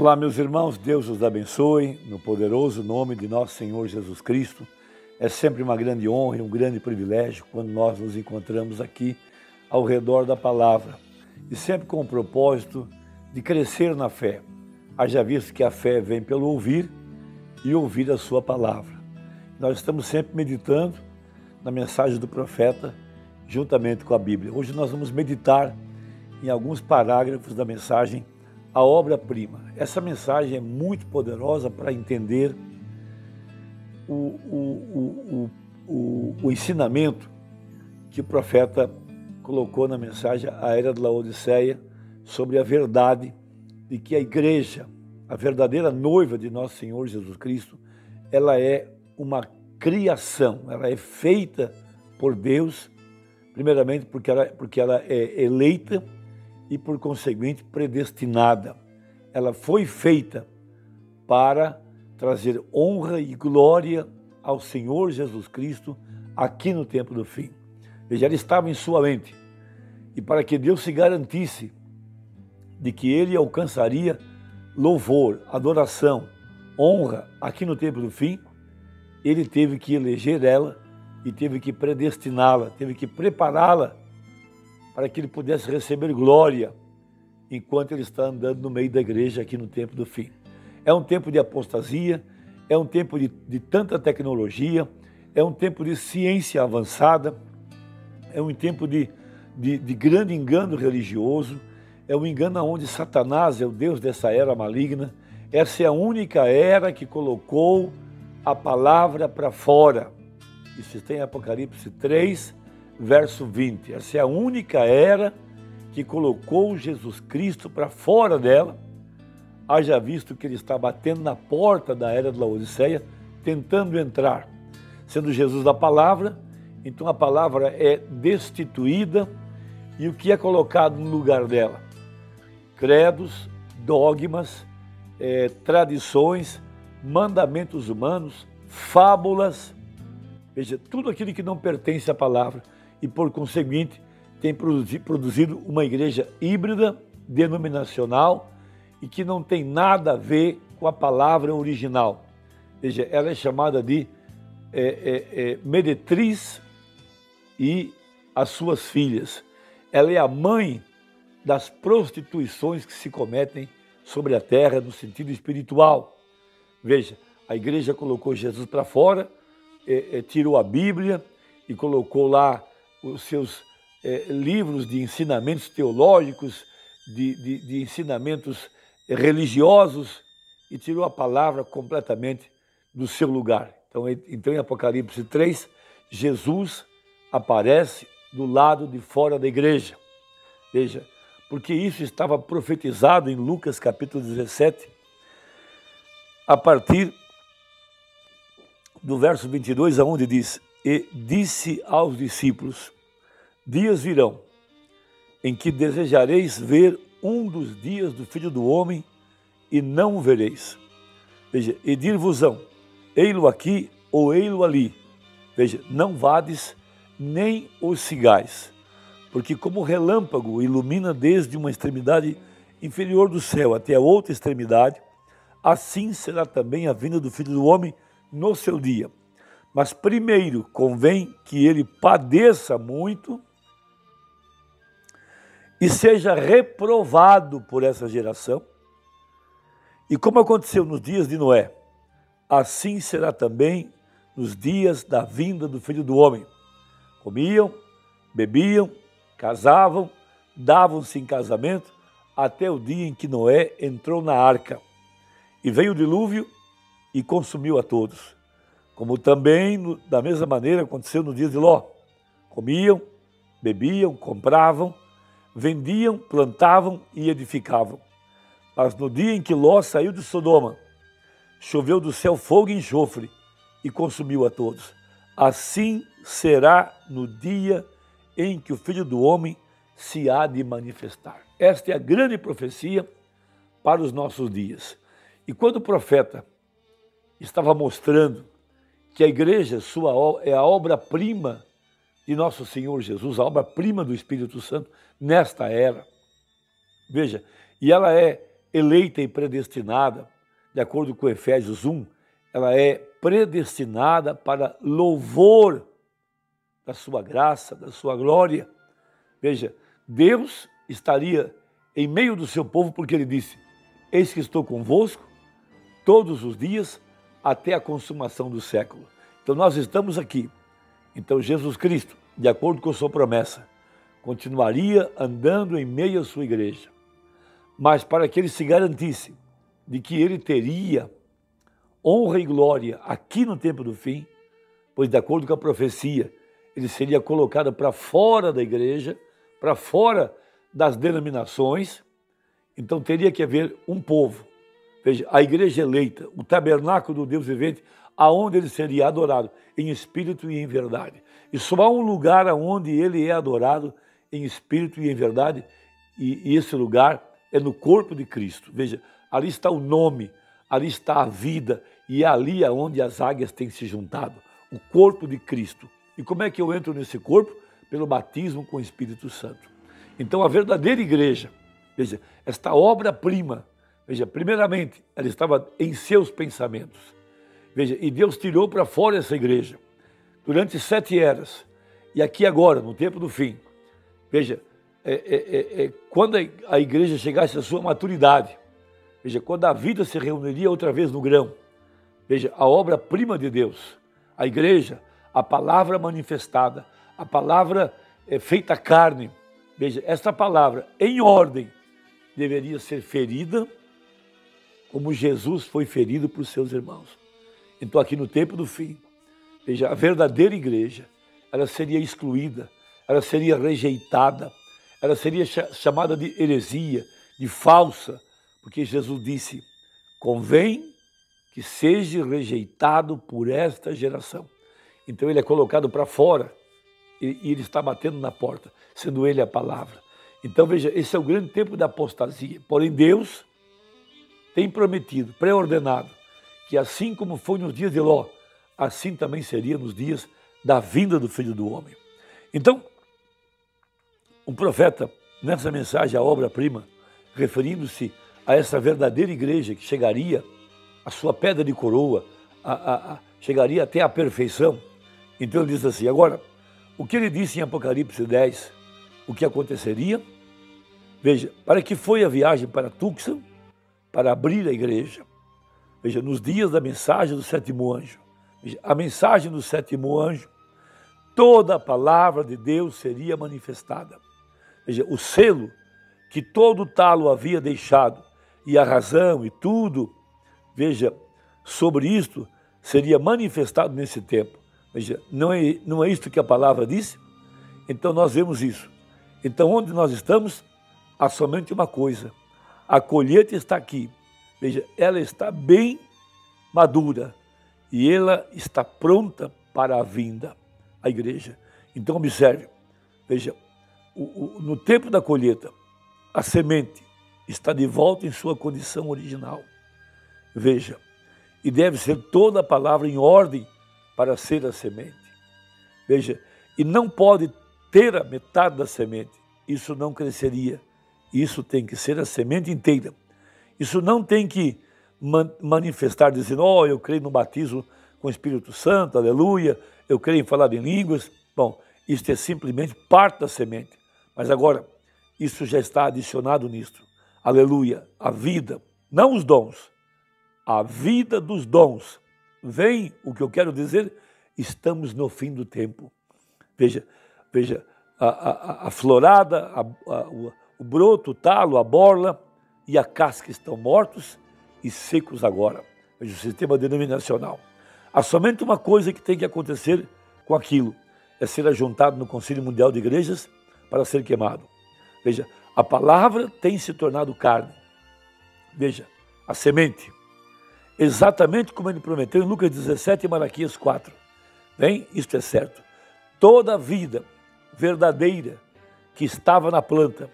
Olá, meus irmãos, Deus os abençoe, no poderoso nome de nosso Senhor Jesus Cristo. É sempre uma grande honra e um grande privilégio quando nós nos encontramos aqui ao redor da palavra, e sempre com o propósito de crescer na fé. Haja visto que a fé vem pelo ouvir e ouvir a sua palavra. Nós estamos sempre meditando na mensagem do profeta juntamente com a Bíblia. Hoje nós vamos meditar em alguns parágrafos da mensagem A Obra-Prima. Essa mensagem é muito poderosa para entender o ensinamento que o profeta colocou na mensagem A Era de Laodiceia sobre a verdade de que a igreja, a verdadeira noiva de nosso Senhor Jesus Cristo, ela é uma criação, ela é feita por Deus, primeiramente porque ela é eleita e, por conseguinte, predestinada. Ela foi feita para trazer honra e glória ao Senhor Jesus Cristo aqui no tempo do fim. Veja, ela estava em sua mente. E para que Deus se garantisse de que ele alcançaria louvor, adoração, honra aqui no tempo do fim, ele teve que eleger ela e teve que predestiná-la, teve que prepará-la para que ele pudesse receber glória enquanto ele está andando no meio da igreja aqui no tempo do fim. É um tempo de apostasia, é um tempo de tanta tecnologia, é um tempo de ciência avançada, é um tempo de grande engano religioso, é um engano onde Satanás é o Deus dessa era maligna. Essa é a única era que colocou a palavra para fora. Isso está em Apocalipse 3, verso 20. Essa é a única era que colocou Jesus Cristo para fora dela. Haja visto que ele está batendo na porta da era de Laodiceia, tentando entrar. Sendo Jesus da palavra, então a palavra é destituída e o que é colocado no lugar dela? Credos, dogmas, tradições, mandamentos humanos, fábulas. Veja, tudo aquilo que não pertence à palavra e, por conseguinte, tem produzido uma igreja híbrida, denominacional e que não tem nada a ver com a palavra original. Veja, ela é chamada de meretriz e as suas filhas. Ela é a mãe das prostituições que se cometem sobre a terra no sentido espiritual. Veja, a igreja colocou Jesus para fora, tirou a Bíblia e colocou lá os seus livros de ensinamentos teológicos, de ensinamentos religiosos, e tirou a palavra completamente do seu lugar. Então, em Apocalipse 3, Jesus aparece do lado de fora da igreja. Veja, porque isso estava profetizado em Lucas capítulo 17, a partir do verso 22, aonde diz: E disse aos discípulos: Dias virão em que desejareis ver um dos dias do Filho do Homem e não o vereis. Veja, e dir-vos-ão: ei-lo aqui ou ei-lo ali. Veja, não vades nem os sigais, porque como o relâmpago ilumina desde uma extremidade inferior do céu até a outra extremidade, assim será também a vinda do Filho do Homem no seu dia. Mas primeiro convém que ele padeça muito e seja reprovado por essa geração. E como aconteceu nos dias de Noé, assim será também nos dias da vinda do Filho do Homem. Comiam, bebiam, casavam, davam-se em casamento, até o dia em que Noé entrou na arca. E veio o dilúvio e consumiu a todos. Como também, da mesma maneira, aconteceu no dia de Ló. Comiam, bebiam, compravam, vendiam, plantavam e edificavam. Mas no dia em que Ló saiu de Sodoma, choveu do céu fogo e enxofre e consumiu a todos. Assim será no dia em que o Filho do Homem se há de manifestar. Esta é a grande profecia para os nossos dias. E quando o profeta estava mostrando que a igreja é a obra-prima de nosso Senhor Jesus, a obra-prima do Espírito Santo nesta era, veja, e ela é eleita e predestinada, de acordo com Efésios 1, ela é predestinada para louvor da sua graça, da sua glória. Veja, Deus estaria em meio do seu povo porque ele disse: eis que estou convosco todos os dias até a consumação do século. Então nós estamos aqui. Então Jesus Cristo, de acordo com a sua promessa, continuaria andando em meio à sua igreja. Mas para que ele se garantisse de que ele teria honra e glória aqui no tempo do fim, pois de acordo com a profecia, ele seria colocado para fora da igreja, para fora das denominações, então teria que haver um povo. Veja, a igreja eleita, o tabernáculo do Deus vivente, aonde ele seria adorado em espírito e em verdade. E só há um lugar onde ele é adorado em espírito e em verdade, e esse lugar é no corpo de Cristo. Veja, ali está o nome, ali está a vida, e é ali onde as águias têm se juntado, o corpo de Cristo. E como é que eu entro nesse corpo? Pelo batismo com o Espírito Santo. Então a verdadeira igreja, veja, esta obra-prima, veja, primeiramente, ela estava em seus pensamentos. Veja, e Deus tirou para fora essa igreja durante 7 eras. E aqui agora, no tempo do fim, veja, quando a igreja chegasse à sua maturidade, veja, quando a vida se reuniria outra vez no grão, veja, a obra-prima de Deus, a igreja, a palavra manifestada, a palavra feita carne, veja, esta palavra em ordem deveria ser ferida como Jesus foi ferido por seus irmãos. Então aqui no tempo do fim, veja, a verdadeira igreja, ela seria excluída, ela seria rejeitada, ela seria chamada de heresia, de falsa, porque Jesus disse: convém que seja rejeitado por esta geração. Então ele é colocado para fora e ele está batendo na porta, sendo ele a palavra. Então veja, esse é o grande tempo da apostasia. Porém Deus tem prometido, pré-ordenado, que assim como foi nos dias de Ló, assim também seria nos dias da vinda do Filho do Homem. Então, o profeta, nessa mensagem, a obra-prima, referindo-se a essa verdadeira igreja que chegaria à sua pedra de coroa, chegaria até a perfeição. Então ele diz assim, agora, o que ele disse em Apocalipse 10, o que aconteceria? Veja, para que foi a viagem para Tucson? Para abrir a igreja. Veja, nos dias da mensagem do 7º anjo, veja, a mensagem do 7º anjo, toda a palavra de Deus seria manifestada. Veja, o selo que todo talo havia deixado, e a razão e tudo, veja, sobre isto seria manifestado nesse tempo. Veja, não é isto que a palavra disse? Então nós vemos isso. Então onde nós estamos? Há somente uma coisa. A colheita está aqui. Veja, ela está bem madura e ela está pronta para a vinda, a igreja. Então observe, veja, no tempo da colheita, a semente está de volta em sua condição original. Veja, e deve ser toda a palavra em ordem para ser a semente. Veja, e não pode ter a metade da semente, isso não cresceria. Isso tem que ser a semente inteira. Isso não tem que manifestar dizendo, eu creio no batismo com o Espírito Santo, aleluia, eu creio em falar em línguas. Bom, isso é simplesmente parte da semente. Mas agora, isso já está adicionado nisto. Aleluia, a vida, não os dons, a vida dos dons. Vem o que eu quero dizer, estamos no fim do tempo. Veja, a florada, o broto, o talo, a borla e a casca estão mortos e secos agora. Veja, o sistema denominacional. Há somente uma coisa que tem que acontecer com aquilo, é ser ajuntado no Concílio Mundial de Igrejas para ser queimado. Veja, a palavra tem se tornado carne. Veja, a semente, exatamente como ele prometeu em Lucas 17 e Malaquias 4. Bem, isto é certo. Toda a vida verdadeira que estava na planta,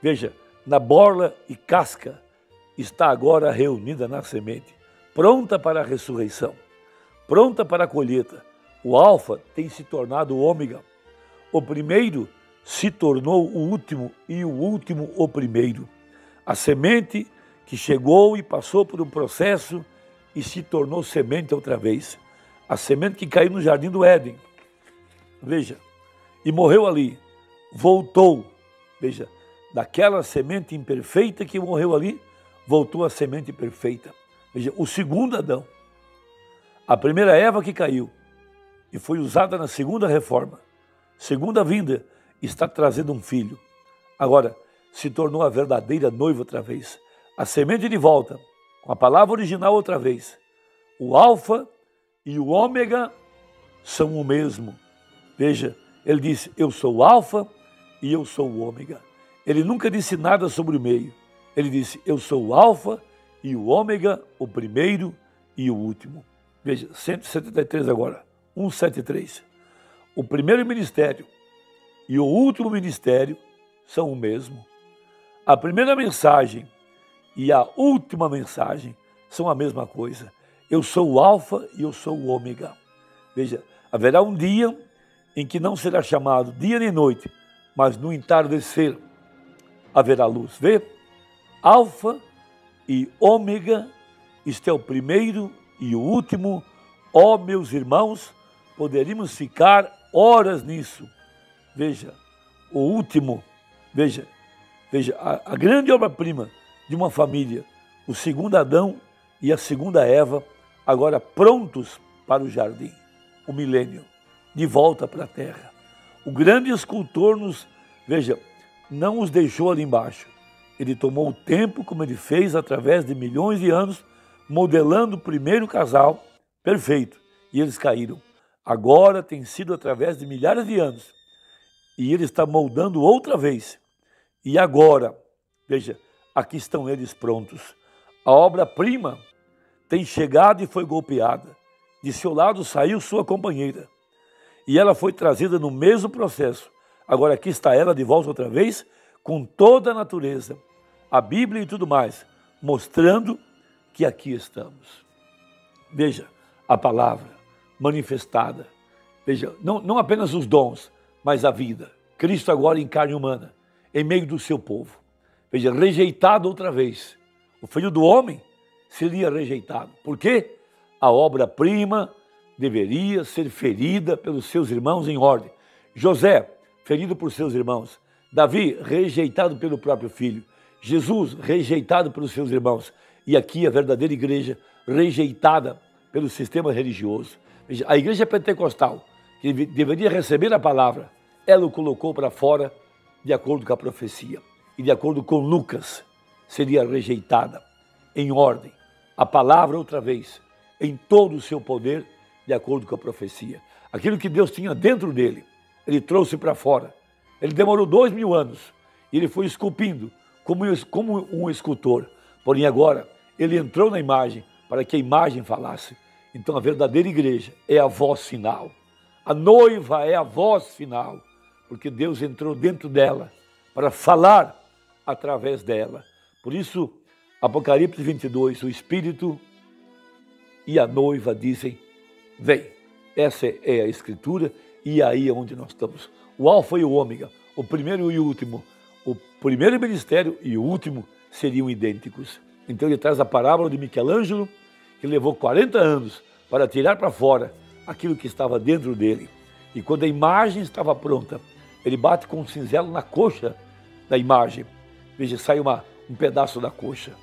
veja, na borla e casca, está agora reunida na semente, pronta para a ressurreição, pronta para a colheita. O alfa tem se tornado o ômega. O primeiro se tornou o último e o último o primeiro. A semente que chegou e passou por um processo e se tornou semente outra vez. A semente que caiu no jardim do Éden, veja, e morreu ali, voltou, veja, daquela semente imperfeita que morreu ali, voltou a semente perfeita. Veja, o segundo Adão, a primeira Eva que caiu e foi usada na segunda reforma, segunda vinda, está trazendo um filho. Agora, se tornou a verdadeira noiva outra vez. A semente de volta, com a palavra original outra vez. O alfa e o ômega são o mesmo. Veja, ele disse, eu sou o alfa e eu sou o ômega. Ele nunca disse nada sobre o meio. Ele disse, eu sou o alfa e o ômega, o primeiro e o último. Veja, 173 agora, 173. O primeiro ministério e o último ministério são o mesmo. A primeira mensagem e a última mensagem são a mesma coisa. Eu sou o alfa e eu sou o ômega. Veja, haverá um dia em que não será chamado dia nem noite, mas no entardecer haverá luz. Vê? Alfa e ômega, isto é o primeiro e o último. Ó, meus irmãos, poderíamos ficar horas nisso. Veja, o último, veja, a grande obra-prima de uma família, o segundo Adão e a segunda Eva, agora prontos para o jardim, o milênio, de volta para a terra. O grande escultor veja, não os deixou ali embaixo. Ele tomou o tempo, como ele fez através de milhões de anos, modelando o primeiro casal perfeito, e eles caíram. Agora tem sido através de milhares de anos, e ele está moldando outra vez. E agora, veja, aqui estão eles prontos. A obra-prima tem chegado e foi golpeada. De seu lado saiu sua companheira. E ela foi trazida no mesmo processo. Agora aqui está ela de volta outra vez, com toda a natureza, a Bíblia e tudo mais, mostrando que aqui estamos. Veja, a palavra manifestada. Veja, não apenas os dons, mas a vida. Cristo agora em carne humana, em meio do seu povo. Veja, rejeitado outra vez. O Filho do Homem seria rejeitado. Por quê? A obra-prima deveria ser ferida pelos seus irmãos em ordem. José, ferido por seus irmãos. Davi, rejeitado pelo próprio filho. Jesus, rejeitado pelos seus irmãos. E aqui a verdadeira igreja, rejeitada pelo sistema religioso. Veja, a igreja pentecostal, que deveria receber a palavra, ela o colocou para fora de acordo com a profecia. E de acordo com Lucas, seria rejeitada em ordem. A palavra outra vez, em todo o seu poder, de acordo com a profecia. Aquilo que Deus tinha dentro dele, ele trouxe para fora. Ele demorou 2000 anos e ele foi esculpindo como um escultor. Porém agora, ele entrou na imagem para que a imagem falasse. Então a verdadeira igreja é a voz final. A noiva é a voz final, porque Deus entrou dentro dela para falar através dela. Por isso, Apocalipse 22, o Espírito e a noiva dizem, vem. Essa é a Escritura e aí é onde nós estamos. O alfa e o ômega, o primeiro e o último, o primeiro ministério e o último seriam idênticos. Então ele traz a parábola de Michelangelo, que levou 40 anos para tirar para fora aquilo que estava dentro dele. E quando a imagem estava pronta, ele bate com um cinzelo na coxa da imagem. Veja, sai um pedaço da coxa.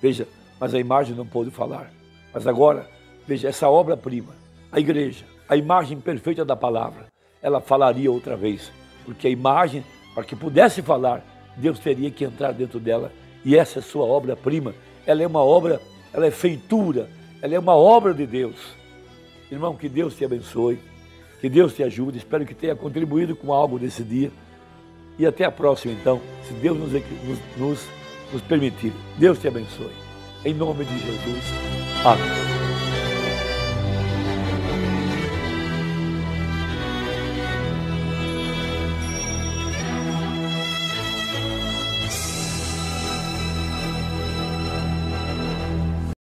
Veja, mas a imagem não pôde falar. Mas agora, veja, essa obra-prima, a igreja, a imagem perfeita da palavra, ela falaria outra vez. Porque a imagem, para que pudesse falar, Deus teria que entrar dentro dela. E essa é sua obra-prima. Ela é uma obra, ela é feitura, ela é uma obra de Deus. Irmão, que Deus te abençoe, que Deus te ajude. Espero que tenha contribuído com algo nesse dia. E até a próxima, então, se Deus nos permitir. Deus te abençoe. Em nome de Jesus. Amém.